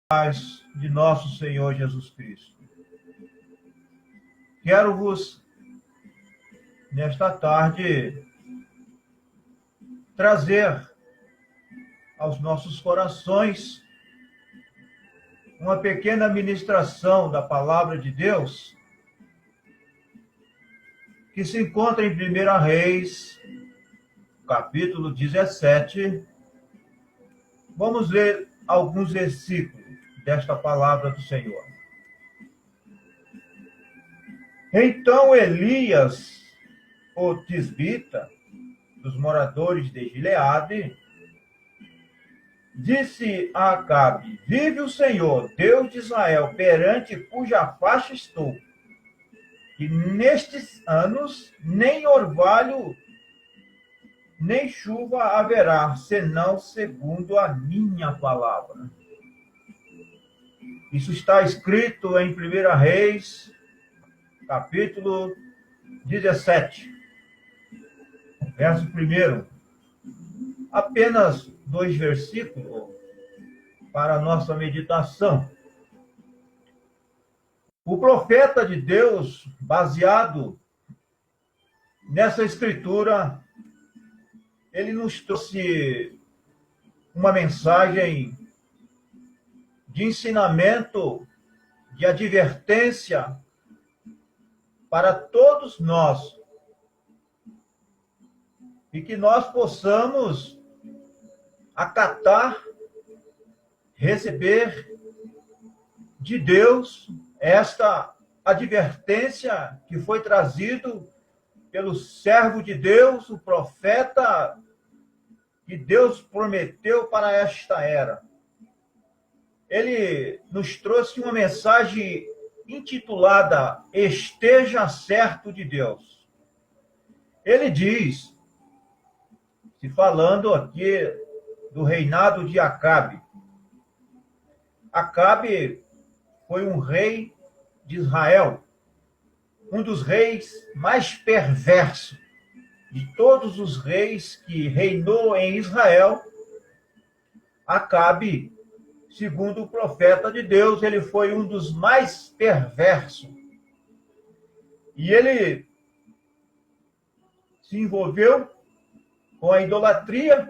paz de nosso Senhor Jesus Cristo. Quero-vos, nesta tarde, trazer aos nossos corações uma pequena ministração da Palavra de Deus que se encontra em 1 Reis, capítulo 17. Vamos ler alguns versículos desta palavra do Senhor. Então Elias, o tisbita, dos moradores de Gileade, disse a Acabe: vive o Senhor, Deus de Israel, perante cuja face estou, que nestes anos nem orvalho nem chuva haverá, senão segundo a minha palavra. Isso está escrito em 1 Reis, capítulo 17, verso 1. Apenas 2 versículos para a nossa meditação. O profeta de Deus, baseado nessa escritura, ele nos trouxe uma mensagem de ensinamento, de advertência para todos nós, e que nós possamos acatar, receber de Deus esta advertência que foi trazido pelo servo de Deus, o profeta que Deus prometeu para esta era. Ele nos trouxe uma mensagem intitulada Esteja Certo de Deus. Ele diz, se falando aqui do reinado de Acabe. Acabe foi um rei de Israel, um dos reis mais perversos de todos os reis que reinou em Israel. Acabe, segundo o profeta de Deus, ele foi um dos mais perversos. E ele se envolveu com a idolatria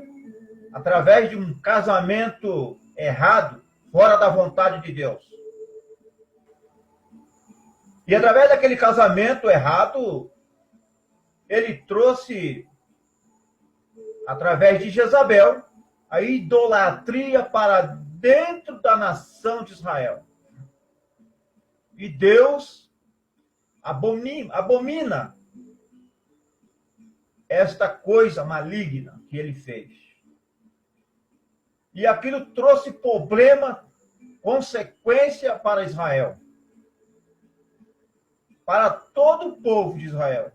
através de um casamento errado, fora da vontade de Deus. E através daquele casamento errado, ele trouxe, através de Jezabel, a idolatria para dentro da nação de Israel. E Deus abomina esta coisa maligna que ele fez. E aquilo trouxe problema, consequência para Israel, para todo o povo de Israel.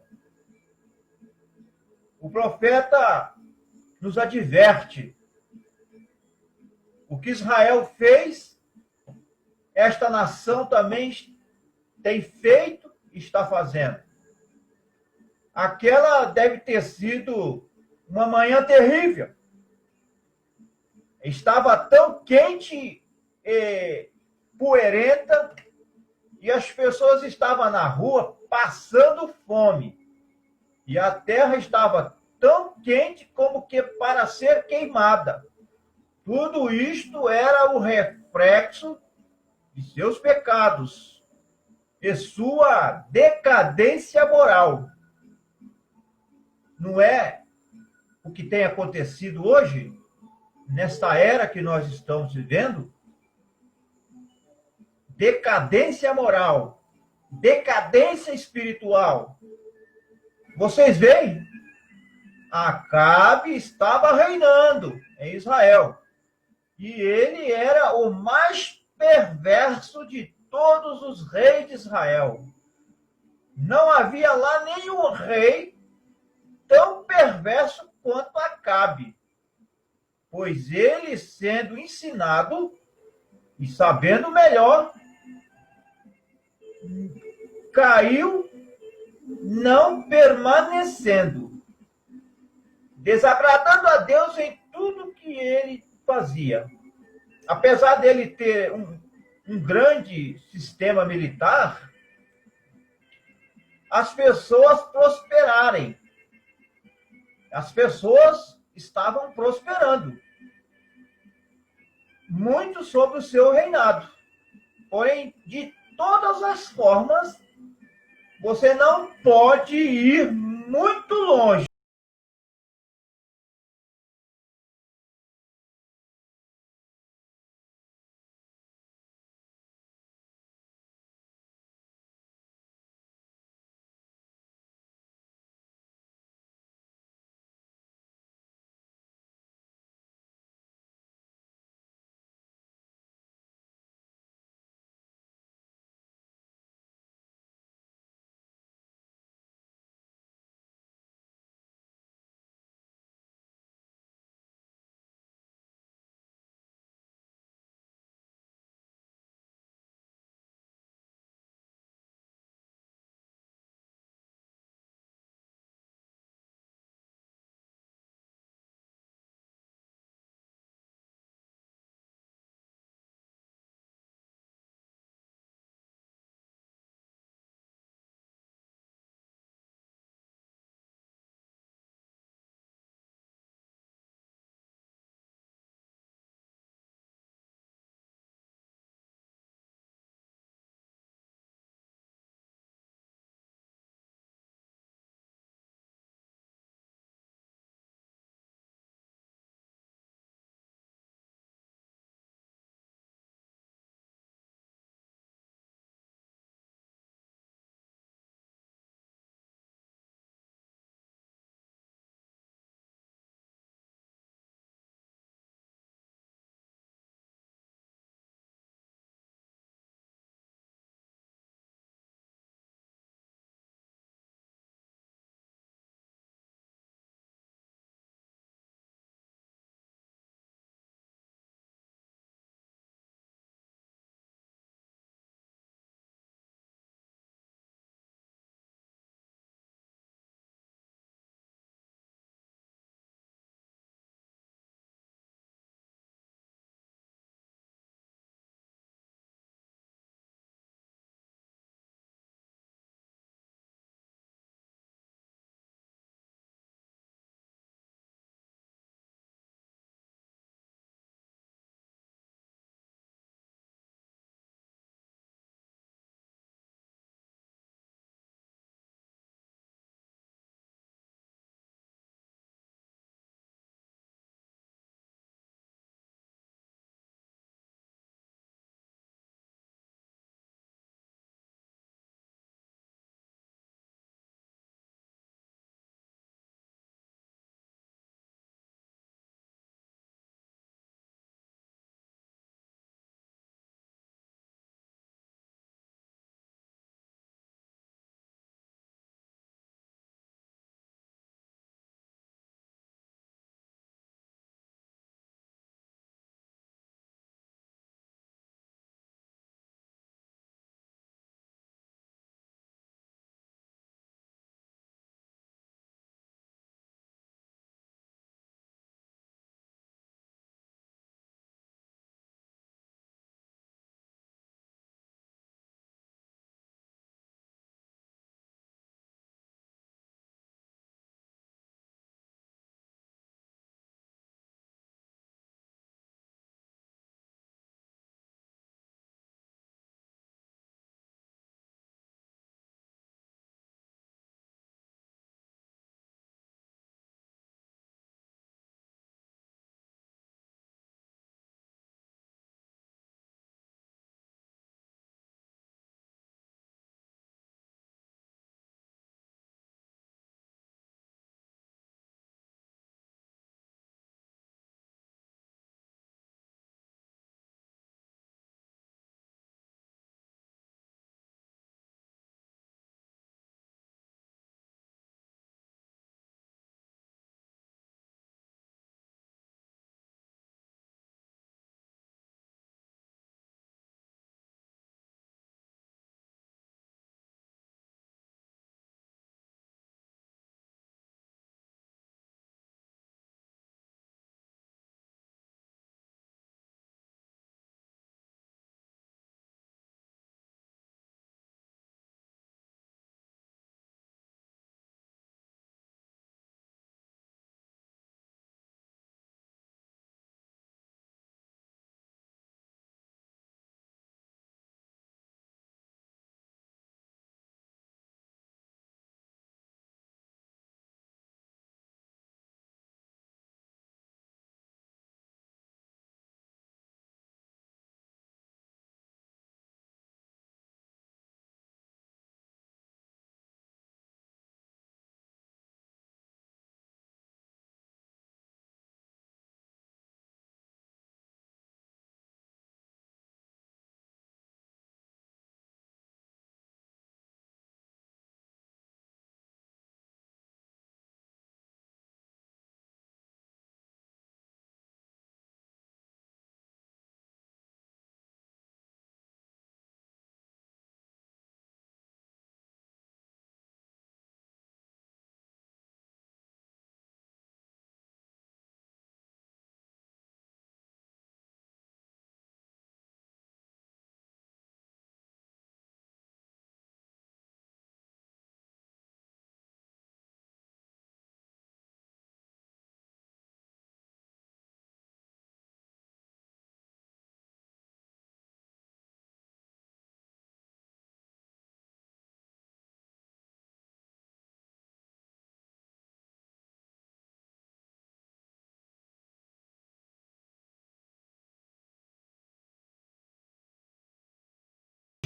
O profeta nos adverte: o que Israel fez, esta nação também tem feito e está fazendo. Aquela deve ter sido uma manhã terrível. Estava tão quente e poeirenta, e as pessoas estavam na rua passando fome. E a terra estava tão quente como que para ser queimada. Tudo isto era o reflexo de seus pecados e sua decadência moral. Não é o que tem acontecido hoje, nesta era que nós estamos vivendo? Decadência moral, decadência espiritual. Vocês veem? Acabe estava reinando em Israel. E ele era o mais perverso de todos os reis de Israel. Não havia lá nenhum rei tão perverso quanto Acabe. Pois ele, sendo ensinado e sabendo melhor, caiu não permanecendo, desagradando a Deus em tudo que ele fazia. apesar dele ter um grande sistema militar, as pessoas prosperarem. As pessoas estavam prosperando muito sobre o seu reinado. Porém, de todas as formas, você não pode ir muito longe.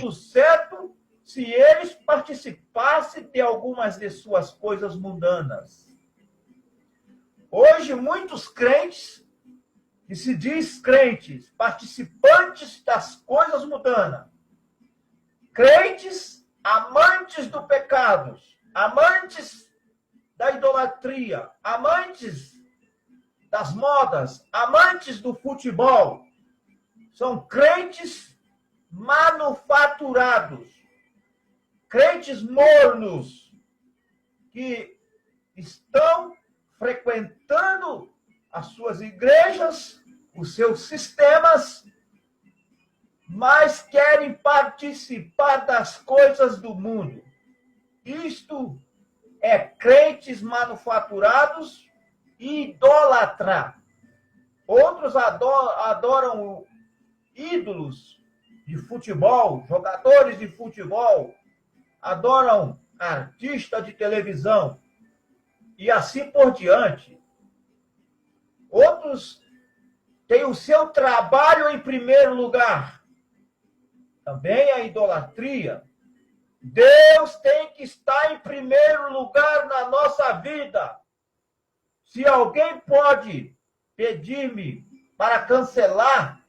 tudo certo se eles participassem de algumas de suas coisas mundanas. Hoje, muitos crentes, que se diz crentes, participantes das coisas mundanas, crentes amantes do pecado, amantes da idolatria, amantes das modas, amantes do futebol, são crentes manufaturados, crentes mornos, que estão frequentando as suas igrejas, os seus sistemas, mas querem participar das coisas do mundo. Isto é crentes manufaturados e idólatra. Outros adoram ídolos de futebol, jogadores de futebol, adoram artistas de televisão e assim por diante. Outros têm o seu trabalho em primeiro lugar. Também a idolatria. Deus tem que estar em primeiro lugar na nossa vida. Se alguém pode pedir-me para cancelar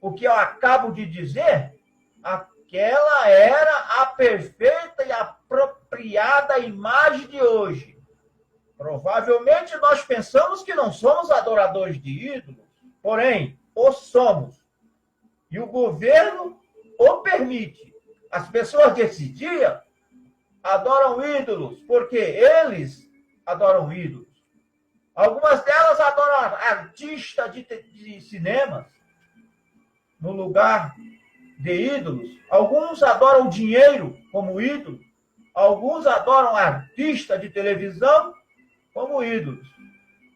o que eu acabo de dizer, aquela era a perfeita e apropriada imagem de hoje. Provavelmente nós pensamos que não somos adoradores de ídolos, porém, o somos. E o governo o permite. As pessoas desse dia adoram ídolos, porque eles adoram ídolos. Algumas delas adoram artistas de cinemas no lugar de ídolos. Alguns adoram dinheiro como ídolo. Alguns adoram artistas de televisão como ídolos.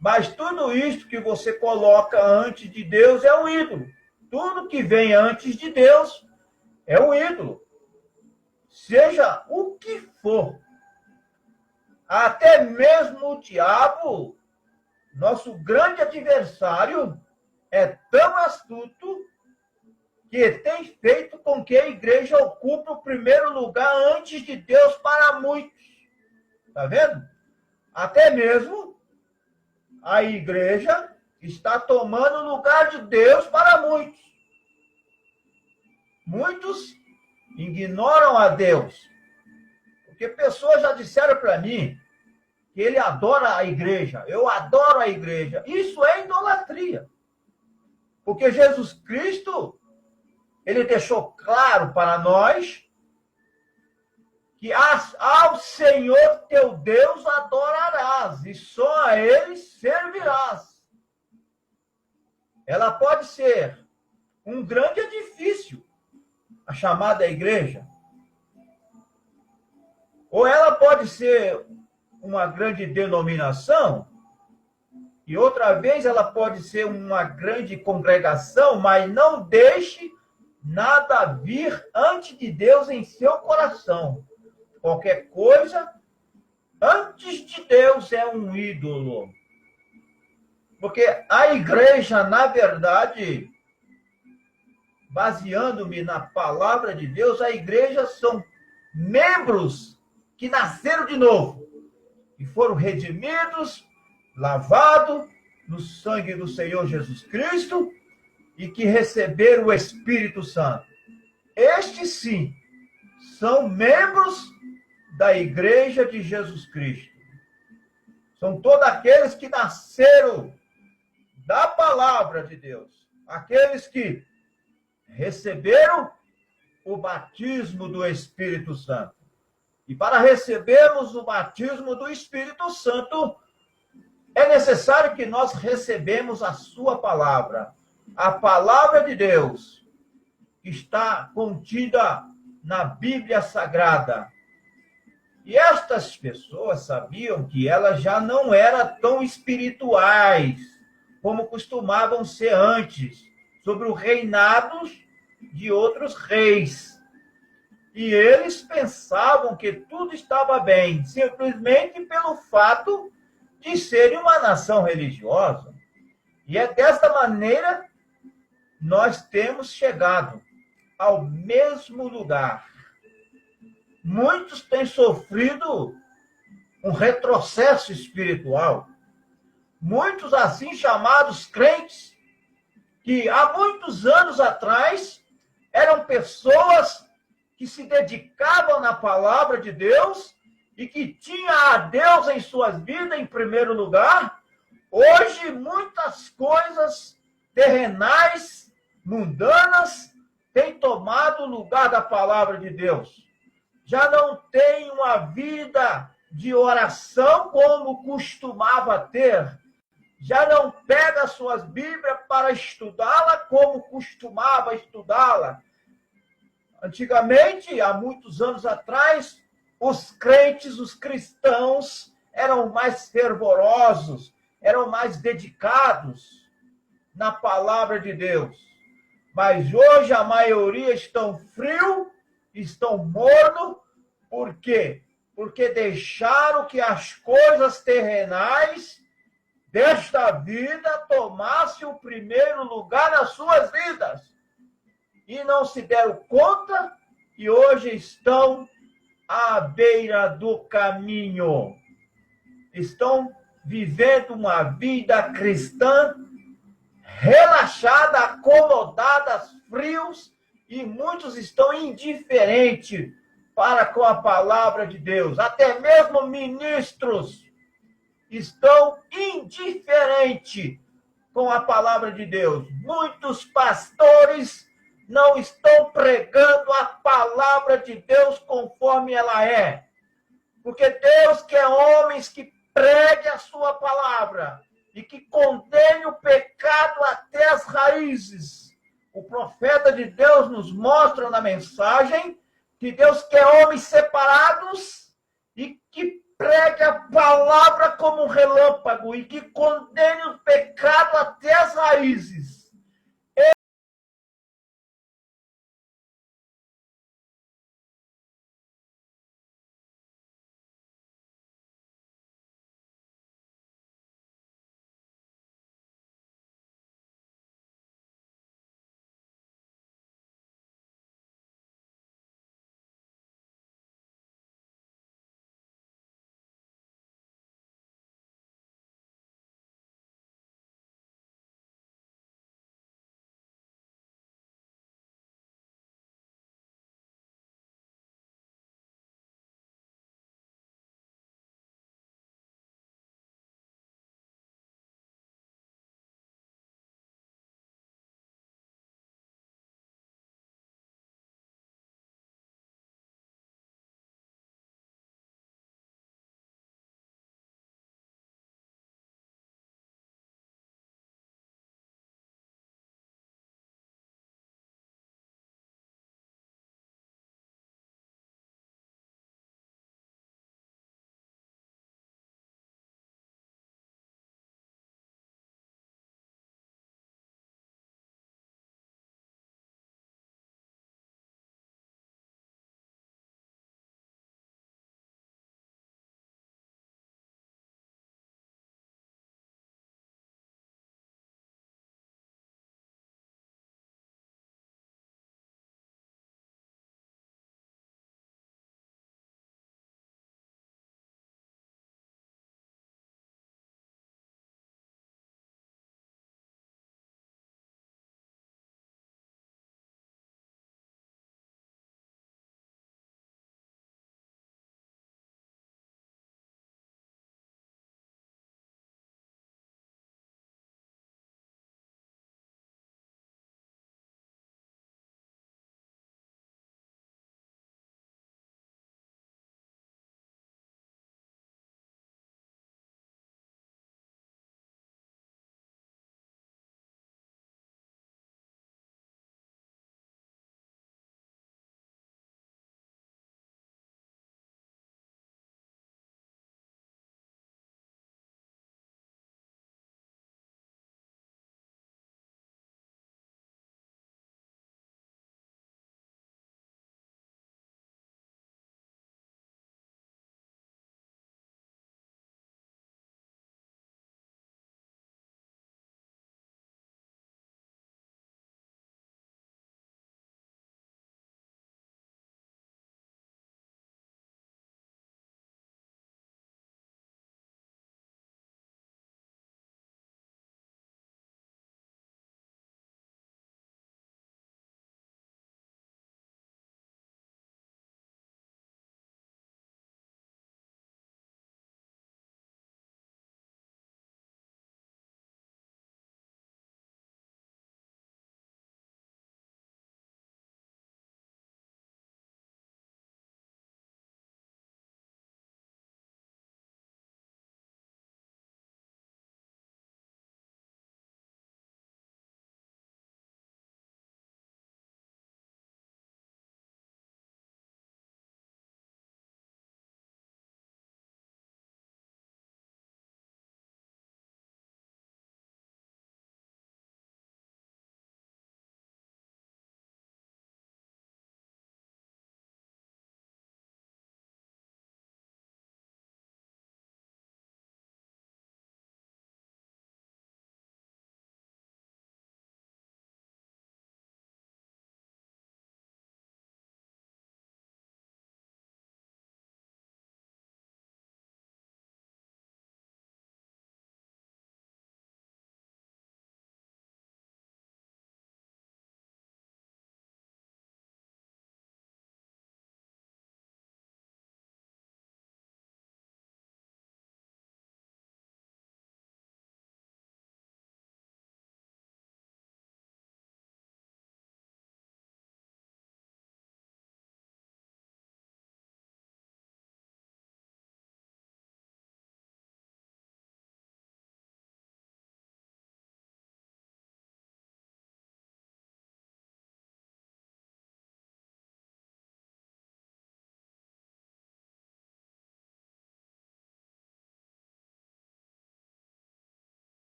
Mas tudo isso que você coloca antes de Deus é um ídolo. Tudo que vem antes de Deus é um ídolo. Seja o que for. Até mesmo o diabo, nosso grande adversário, é tão astuto que tem feito com que a igreja ocupe o primeiro lugar antes de Deus para muitos. Está vendo? Até mesmo a igreja está tomando o lugar de Deus para muitos. Muitos ignoram a Deus. Porque pessoas já disseram para mim que ele adora a igreja. Eu adoro a igreja. Isso é idolatria. Porque Jesus Cristo, ele deixou claro para nós que ao Senhor teu Deus adorarás e só a ele servirás. Ela pode ser um grande edifício, a chamada igreja, ou ela pode ser uma grande denominação, e outra vez ela pode ser uma grande congregação, mas não deixe nada vir antes de Deus em seu coração. Qualquer coisa antes de Deus é um ídolo. Porque a igreja, na verdade, baseando-me na palavra de Deus, a igreja são membros que nasceram de novo e foram redimidos, lavados no sangue do Senhor Jesus Cristo e que receberam o Espírito Santo. Estes, sim, são membros da igreja de Jesus Cristo. São todos aqueles que nasceram da palavra de Deus. Aqueles que receberam o batismo do Espírito Santo. E para recebermos o batismo do Espírito Santo, é necessário que nós recebemos a sua palavra. A palavra de Deus está contida na Bíblia Sagrada. E estas pessoas sabiam que elas já não eram tão espirituais como costumavam ser antes, sobre os reinados de outros reis. E eles pensavam que tudo estava bem, simplesmente pelo fato de serem uma nação religiosa. E é desta maneira nós temos chegado ao mesmo lugar. Muitos têm sofrido um retrocesso espiritual. Muitos assim chamados crentes, que há muitos anos atrás eram pessoas que se dedicavam na palavra de Deus e que tinham a Deus em suas vidas em primeiro lugar. Hoje, muitas coisas terrenais, mundanas, têm tomado o lugar da palavra de Deus. Já não tem uma vida de oração como costumava ter. Já não pega suas Bíblias para estudá-la como costumava estudá-la. Antigamente, há muitos anos atrás, os crentes, os cristãos, eram mais fervorosos, eram mais dedicados na palavra de Deus. Mas hoje a maioria estão frio, estão morno. Por quê? Porque deixaram que as coisas terrenais desta vida tomassem o primeiro lugar nas suas vidas. E não se deram conta e hoje estão à beira do caminho. Estão vivendo uma vida cristã relaxada, acomodada, frios, e muitos estão indiferentes para com a palavra de Deus. Até mesmo ministros estão indiferentes com a palavra de Deus. Muitos pastores não estão pregando a palavra de Deus conforme ela é. Porque Deus quer homens que preguem a sua palavra e que condenem o pecado até as raízes. O profeta de Deus nos mostra na mensagem que Deus quer homens separados e que pregue a palavra como um relâmpago e que condene o pecado até as raízes.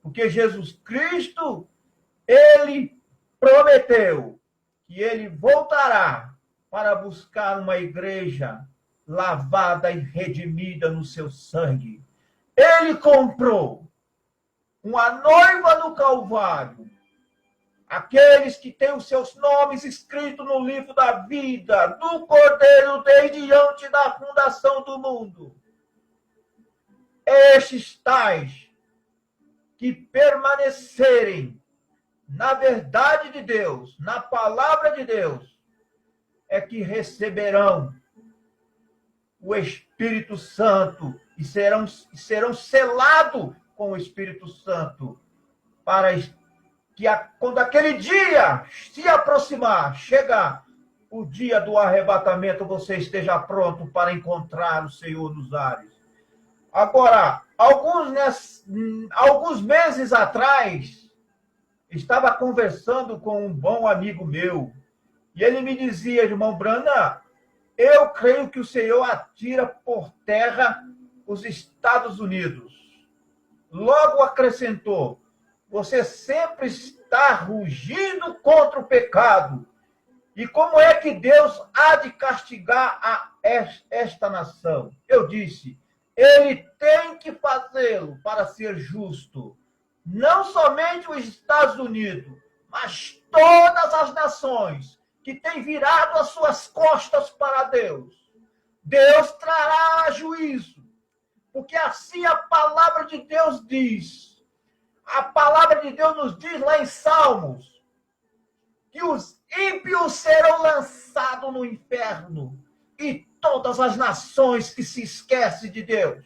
Porque Jesus Cristo, ele prometeu que ele voltará para buscar uma igreja lavada e redimida no seu sangue. Ele comprou uma noiva no Calvário, aqueles que têm os seus nomes escritos no livro da vida do Cordeiro desde antes da fundação do mundo. Estes tais que permanecerem na verdade de Deus, na palavra de Deus, é que receberão o Espírito Santo e serão selados com o Espírito Santo, para que quando aquele dia se aproximar, chegar o dia do arrebatamento, você esteja pronto para encontrar o Senhor nos ares. Agora, alguns meses atrás, estava conversando com um bom amigo meu, e ele me dizia, irmão Brana, eu creio que o Senhor atira por terra os Estados Unidos. Logo acrescentou, você sempre está rugindo contra o pecado. E como é que Deus há de castigar esta nação? Eu disse, ele tem que fazê-lo para ser justo. Não somente os Estados Unidos, mas todas as nações que têm virado as suas costas para Deus. Deus trará juízo, porque assim a palavra de Deus diz. A palavra de Deus nos diz lá em Salmos, que os ímpios serão lançados no inferno, e todas as nações que se esquecem de Deus,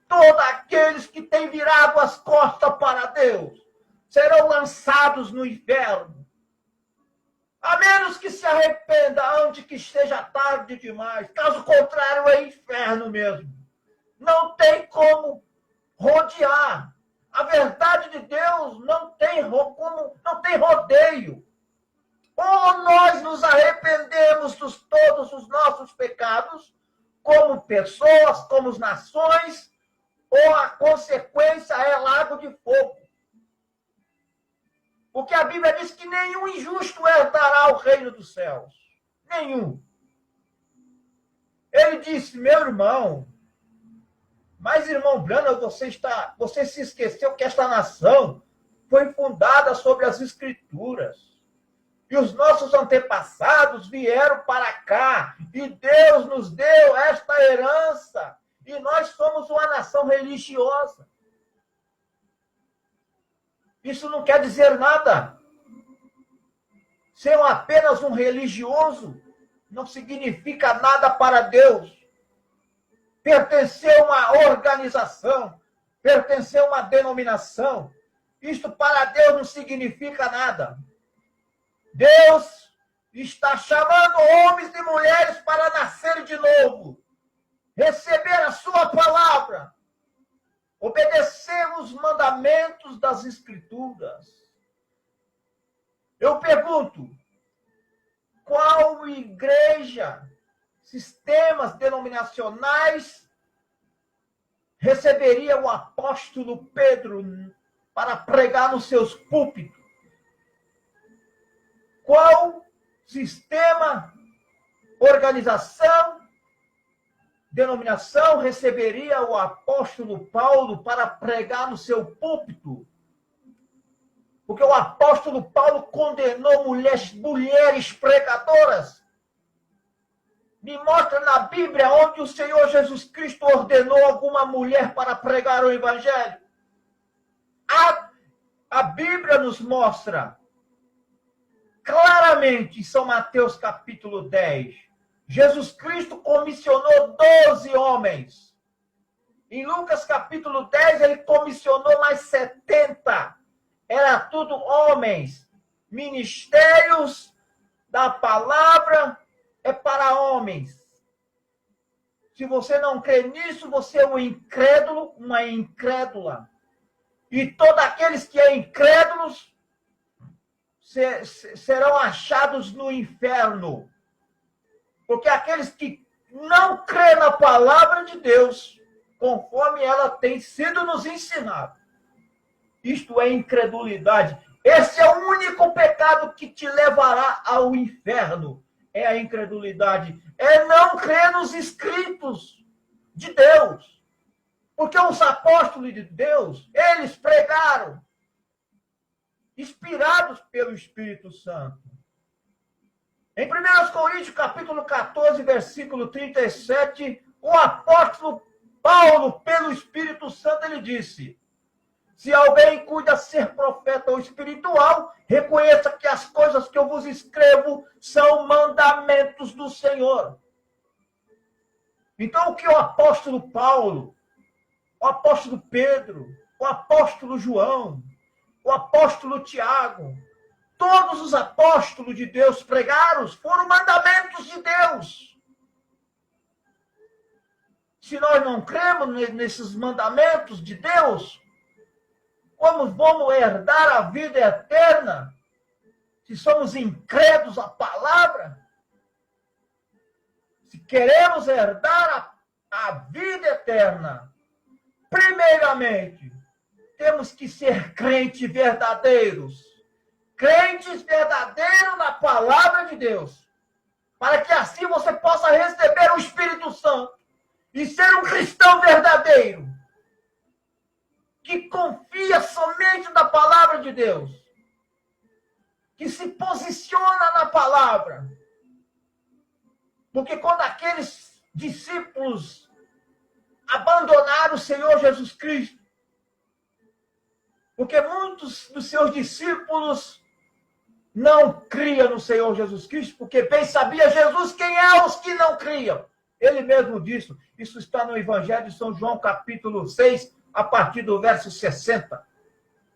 todos aqueles que têm virado as costas para Deus, serão lançados no inferno. A menos que se arrependa antes que esteja tarde demais. Caso contrário, é inferno mesmo. Não tem como rodear. A verdade de Deus não tem rodeio. Ou nós nos arrependemos de todos os nossos pecados, como pessoas, como nações, ou a consequência é lago de fogo. Porque a Bíblia diz que nenhum injusto herdará o reino dos céus. Nenhum. Ele disse, meu irmão, mas irmão Brana, você se esqueceu que esta nação foi fundada sobre as Escrituras. E os nossos antepassados vieram para cá. E Deus nos deu esta herança. E nós somos uma nação religiosa. Isso não quer dizer nada. Ser apenas um religioso não significa nada para Deus. Pertencer a uma organização, pertencer a uma denominação, isto para Deus não significa nada. Deus está chamando homens e mulheres para nascer de novo, receber a sua palavra, obedecer os mandamentos das Escrituras. Eu pergunto, qual igreja, sistemas denominacionais receberia o apóstolo Pedro para pregar nos seus púlpitos? Qual sistema, organização, denominação receberia o apóstolo Paulo para pregar no seu púlpito? Porque o apóstolo Paulo condenou mulheres pregadoras. Me mostra na Bíblia onde o Senhor Jesus Cristo ordenou alguma mulher para pregar o Evangelho. A Bíblia nos mostra claramente, em São Mateus capítulo 10, Jesus Cristo comissionou 12 homens. Em Lucas capítulo 10, ele comissionou mais 70. Era tudo homens. Ministérios da palavra é para homens. Se você não crê nisso, você é um incrédulo, uma incrédula. E todos aqueles que são incrédulos serão achados no inferno. Porque aqueles que não crêem na palavra de Deus, conforme ela tem sido nos ensinada, Isto é incredulidade. Esse é o único pecado que te levará ao inferno. É a incredulidade. É não crer nos escritos de Deus. Porque os apóstolos de Deus, eles pregaram, inspirados pelo Espírito Santo. Em 1 Coríntios, capítulo 14, versículo 37, o apóstolo Paulo, pelo Espírito Santo, ele disse: se alguém cuida ser profeta ou espiritual, reconheça que as coisas que eu vos escrevo são mandamentos do Senhor. Então, o que o apóstolo Paulo, o apóstolo Pedro, o apóstolo João, o apóstolo Tiago, todos os apóstolos de Deus pregaram, foram mandamentos de Deus. Se nós não cremos nesses mandamentos de Deus, como vamos herdar a vida eterna? Se somos incrédulos à palavra? Se queremos herdar a vida eterna, primeiramente, temos que ser crentes verdadeiros. Crentes verdadeiros na palavra de Deus. Para que assim você possa receber o Espírito Santo e ser um cristão verdadeiro. Que confia somente na palavra de Deus. Que se posiciona na palavra. Porque quando aqueles discípulos abandonaram o Senhor Jesus Cristo, porque muitos dos seus discípulos não criam no Senhor Jesus Cristo, porque bem sabia Jesus quem é os que não criam. Ele mesmo disse, isso está no Evangelho de São João, capítulo 6, a partir do verso 60.